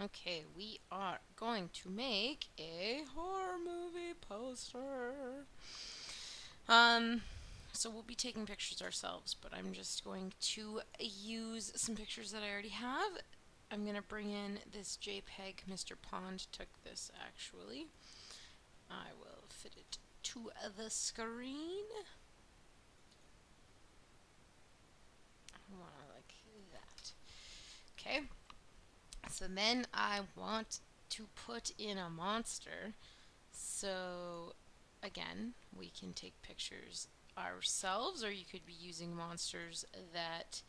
Okay, we are going to make a horror movie poster. Um, so we'll be taking pictures ourselves, but I'm just going to use some pictures that I already have. I'm going to bring in this JPEG. Mr. Pond took this actually. I will fit it to the screen. I want to like that. Okay. So then I want to put in a monster. So again, we can take pictures ourselves, or you could be using monsters that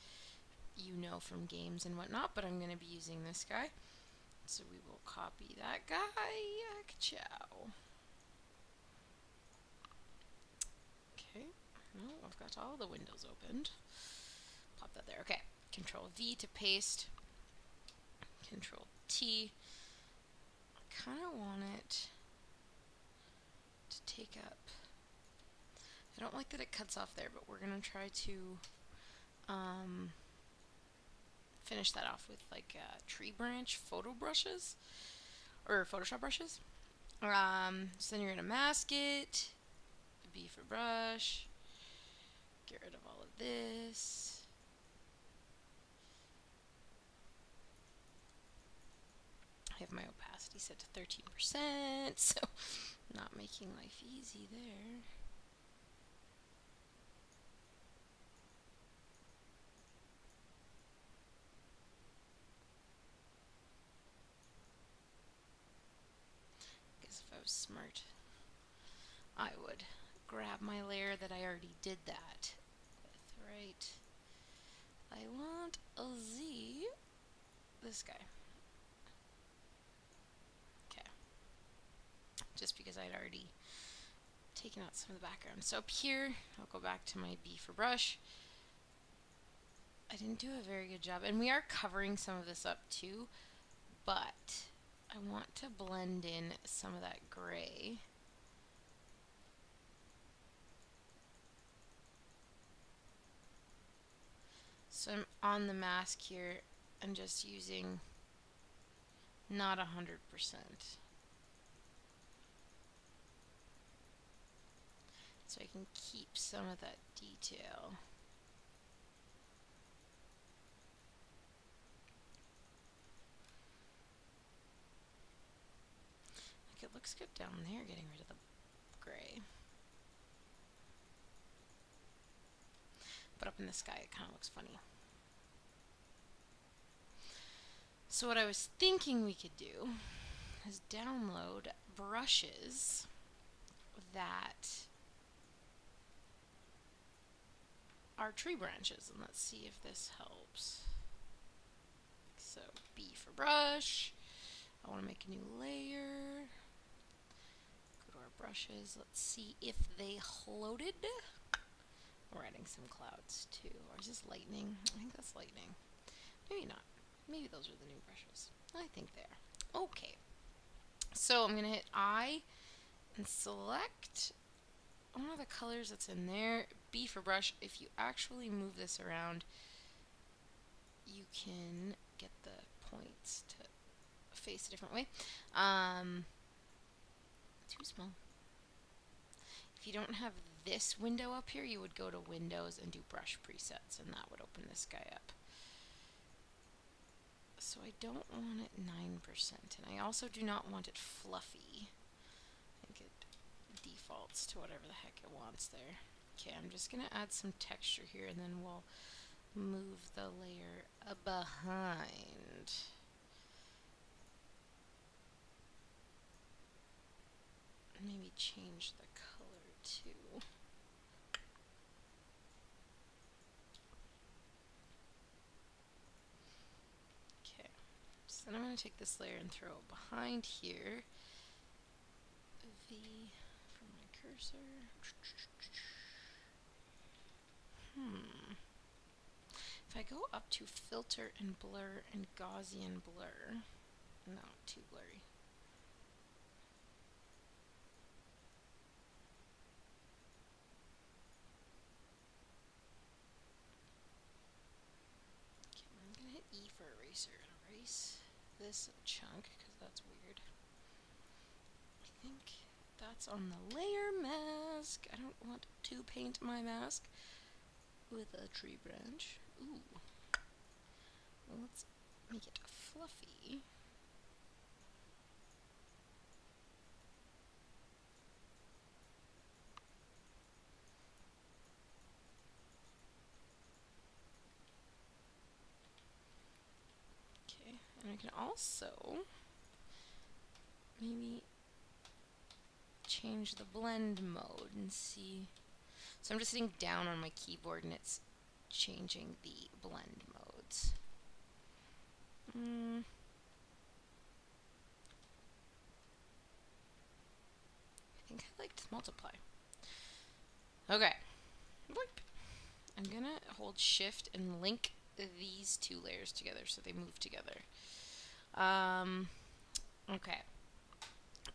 you know from games and whatnot, but I'm going to be using this guy. So we will copy that guy. Ciao. Okay. No, I've got all the windows opened. Pop that there. Okay. Control V to paste. Control T. I kind of want it to take up. I don't like that it cuts off there, but we're going to try to finish that off with like tree branch photo brushes or Photoshop brushes. So then you're gonna mask it, B for brush, get rid of all of this. I have my opacity set to 13%, so not making life easy there. Guess if I was smart, I would grab my layer that I already did that with, right? I want a Z, this guy. Okay. Just because I'd already taken out some of the background. So up here, I'll go back to my B for brush. I didn't do a very good job, and we are covering some of this up too, but I want to blend in some of that gray. So I'm on the mask here and just using not 100%. So I can keep some of that detail. Like it looks good down there, getting rid of the gray. But up in the sky it kind of looks funny. So what I was thinking we could do is download brushes that are tree branches, and let's see if this helps. So B for brush. I want to make a new layer. Go to our brushes. Let's see if they loaded. We're adding some clouds too. Or is this lightning? I think that's lightning. Maybe not. Maybe those are the new brushes. I think they are. Okay. So I'm going to hit I and select one of the colors that's in there. B for brush. If you actually move this around, you can get the points to face a different way. Too small. If you don't have this window up here, you would go to Windows and do Brush Presets, and that would open this guy up. So I don't want it 9%, and I also do not want it fluffy. I think it defaults to whatever the heck it wants there. Okay, I'm just going to add some texture here, and then we'll move the layer behind. Maybe change the color too. Okay, so then I'm going to take this layer and throw it behind here. V for my cursor. If I go up to filter and blur and Gaussian blur, no, too blurry. Okay, I'm gonna hit E for eraser and erase this chunk because that's weird. I think that's on the layer mask. I don't want to paint my mask with a tree branch. Ooh. Well, let's make it fluffy. Okay, and I can also maybe change the blend mode and see. So I'm just sitting down on my keyboard and it's changing the blend modes. I think I liked multiply. Okay. I'm gonna hold shift and link these two layers together so they move together. Okay.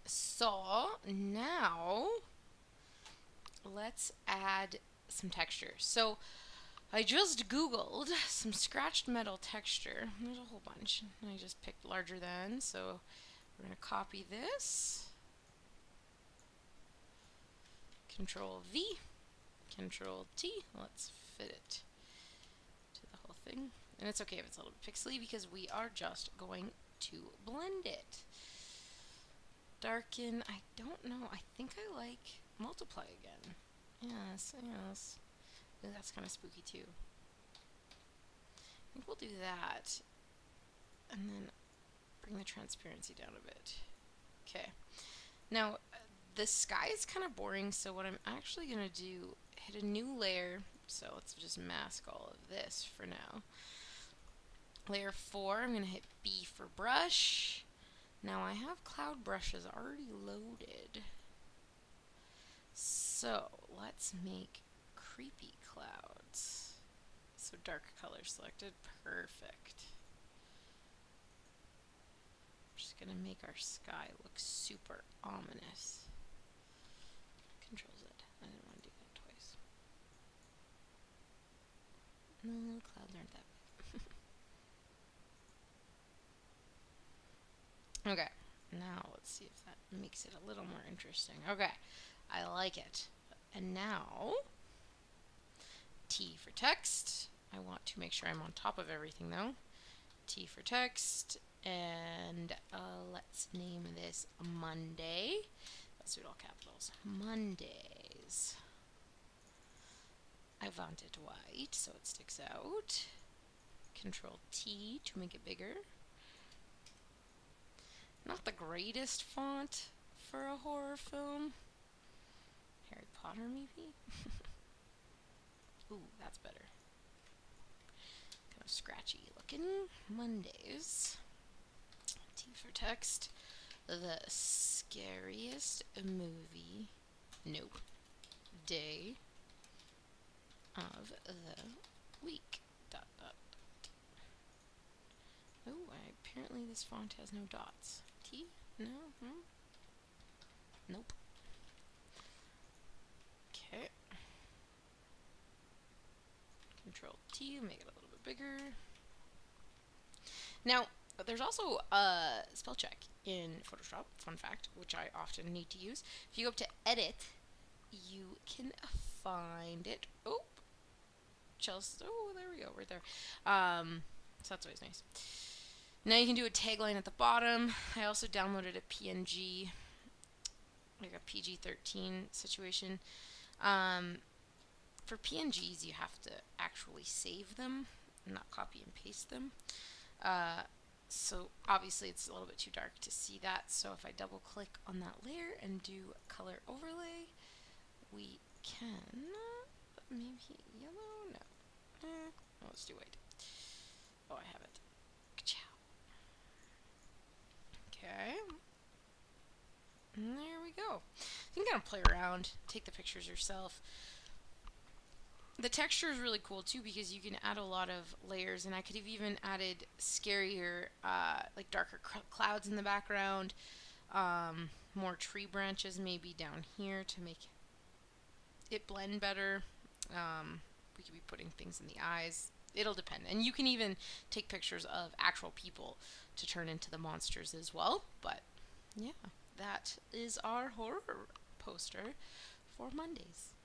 So now let's add some texture. So I just googled some scratched metal texture. There's a whole bunch. I just picked larger than, so we're going to copy this. Control V, Control T. Let's fit it to the whole thing. And it's okay if it's a little bit pixely because we are just going to blend it. Darken, I don't know. I think I like multiply again. Yes, yes. Ooh, that's kind of spooky too. I think we'll do that. And then bring the transparency down a bit. Okay. Now, the sky is kind of boring, so what I'm actually going to do, hit a new layer. So let's just mask all of this for now. Layer 4, I'm going to hit B for brush. Now I have cloud brushes already loaded. So let's make creepy clouds. So dark color selected, perfect. I'm just gonna make our sky look super ominous. Control Z, I didn't want to do that twice. No, clouds aren't that big. Okay, now let's see if that makes it a little more interesting. Okay, I like it. And now, T for text. I want to make sure I'm on top of everything though. T for text, and let's name this Monday. Let's do it all capitals. Mondays. I want it white so it sticks out. Control T to make it bigger. Not the greatest font for a horror film. Harry Potter, maybe? Ooh, that's better. Kind of scratchy looking. Mondays. T for text. The scariest movie. Nope. Day of the week. Dot, dot, dot. Oh, apparently this font has no dots. T? No? Nope. Okay. Control T, make it a little bit bigger. Now, there's also a spell check in Photoshop, fun fact, which I often need to use. If you go up to Edit, you can find it. Oh, Chelsea. Oh, there we go, right there. So that's always nice. Now you can do a tagline at the bottom. I also downloaded a PNG, like a PG-13 situation. For PNGs, you have to actually save them, not copy and paste them. So obviously it's a little bit too dark to see that. So if I double click on that layer and do color overlay, we can, maybe yellow, no, let's do white. Oh, I have it. Ka-chow. Okay. And there we go. You can kind of play around, take the pictures yourself. The texture is really cool too because you can add a lot of layers, and I could have even added scarier, like darker clouds in the background, more tree branches maybe down here to make it blend better. We could be putting things in the eyes. it'll depend. And you can even take pictures of actual people to turn into the monsters as well. But yeah, that is our horror poster for Mondays.